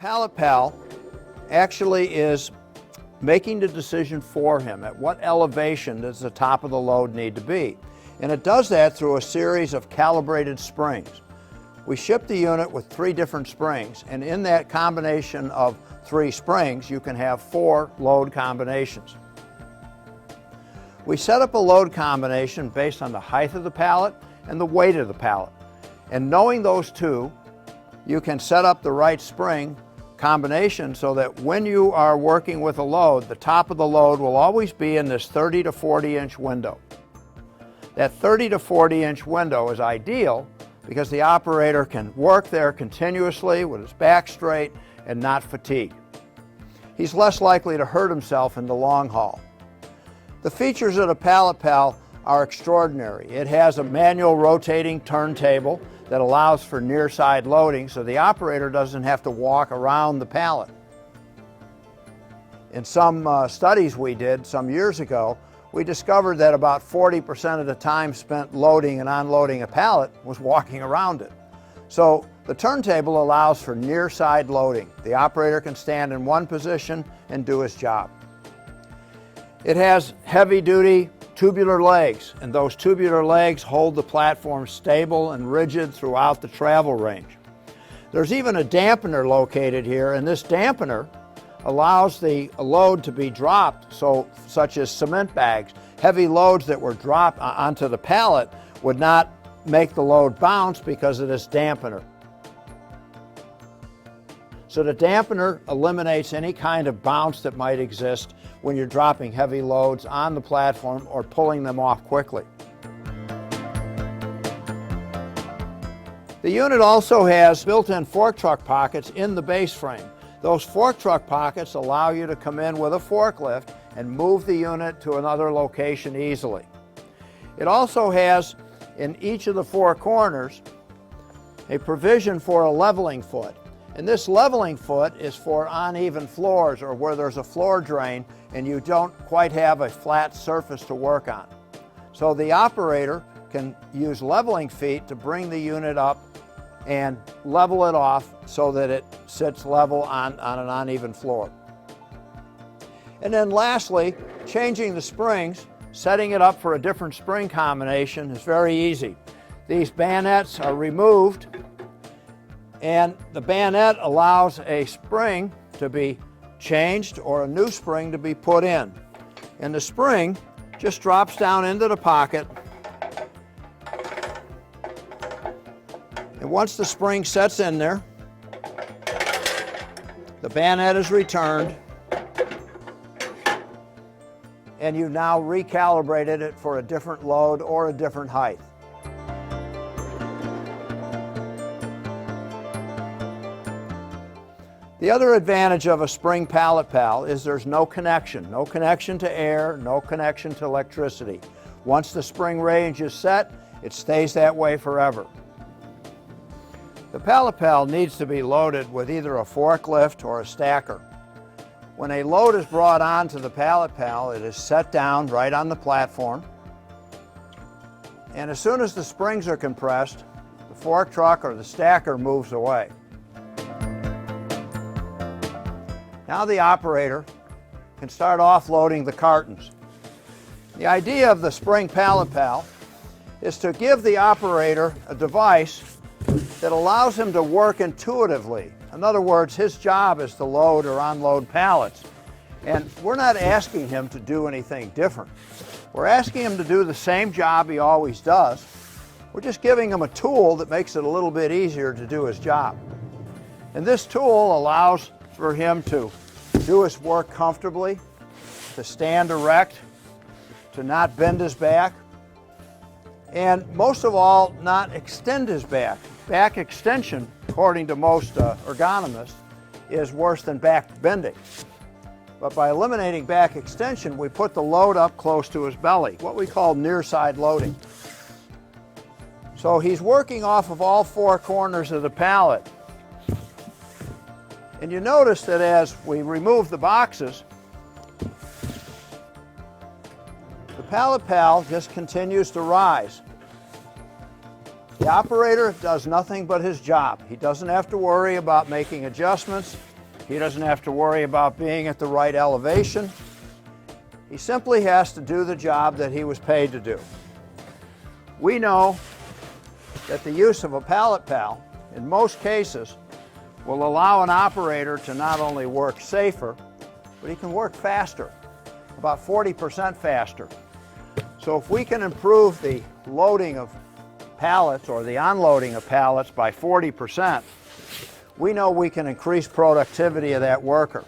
Pallet Pal actually is making the decision for him at what elevation does the top of the load need to be. And it does that through a series of calibrated springs. We ship the unit with 3 different springs, and in that combination of 3 springs you can have 4 load combinations. We set up a load combination based on the height of the pallet and the weight of the pallet. And knowing those two, you can set up the right spring combination so that when you are working with a load, the top of the load will always be in this 30 to 40 inch window. That 30 to 40 inch window is ideal because the operator can work there continuously with his back straight and not fatigue. He's less likely to hurt himself in the long haul. The features of the Pallet Pal are extraordinary. It has a manual rotating turntable that allows for near side loading so the operator doesn't have to walk around the pallet. In some studies we did some years ago, we discovered that about 40% of the time spent loading and unloading a pallet was walking around it. So the turntable allows for near side loading. The operator can stand in one position and do his job. It has heavy duty tubular legs, and those tubular legs hold the platform stable and rigid throughout the travel range. There's even a dampener located here, and this dampener allows the load to be dropped, such as cement bags. Heavy loads that were dropped onto the pallet would not make the load bounce because of this dampener. So the dampener eliminates any kind of bounce that might exist when you're dropping heavy loads on the platform or pulling them off quickly. The unit also has built-in fork truck pockets in the base frame. Those fork truck pockets allow you to come in with a forklift and move the unit to another location easily. It also has, in each of the 4 corners, a provision for a leveling foot. And this leveling foot is for uneven floors or where there's a floor drain and you don't quite have a flat surface to work on. So the operator can use leveling feet to bring the unit up and level it off so that it sits level on an uneven floor. And then lastly, changing the springs, setting it up for a different spring combination is very easy. These bayonets are removed, and the bayonet allows a spring to be changed or a new spring to be put in. And the spring just drops down into the pocket. And once the spring sets in there, the bayonet is returned, and you've now recalibrated it for a different load or a different height. The other advantage of a spring Pallet Pal is there's no connection to air, no connection to electricity. Once the spring range is set, it stays that way forever. The Pallet Pal needs to be loaded with either a forklift or a stacker. When a load is brought onto the Pallet Pal, it is set down right on the platform. And as soon as the springs are compressed, the fork truck or the stacker moves away. Now the operator can start offloading the cartons. The idea of the spring Pallet Pal is to give the operator a device that allows him to work intuitively. In other words, his job is to load or unload pallets. And we're not asking him to do anything different. We're asking him to do the same job he always does. We're just giving him a tool that makes it a little bit easier to do his job. And this tool allows for him to do his work comfortably, to stand erect, to not bend his back, and most of all, not extend his back. Back extension, according to most ergonomists, is worse than back bending. But by eliminating back extension, we put the load up close to his belly, what we call near side loading. So he's working off of all 4 corners of the pallet. And you notice that as we remove the boxes, the Pallet Pal just continues to rise. The operator does nothing but his job. He doesn't have to worry about making adjustments. He doesn't have to worry about being at the right elevation. He simply has to do the job that he was paid to do. We know that the use of a Pallet Pal, in most cases, will allow an operator to not only work safer, but he can work faster, about 40% faster. So if we can improve the loading of pallets or the unloading of pallets by 40%, we know we can increase productivity of that worker.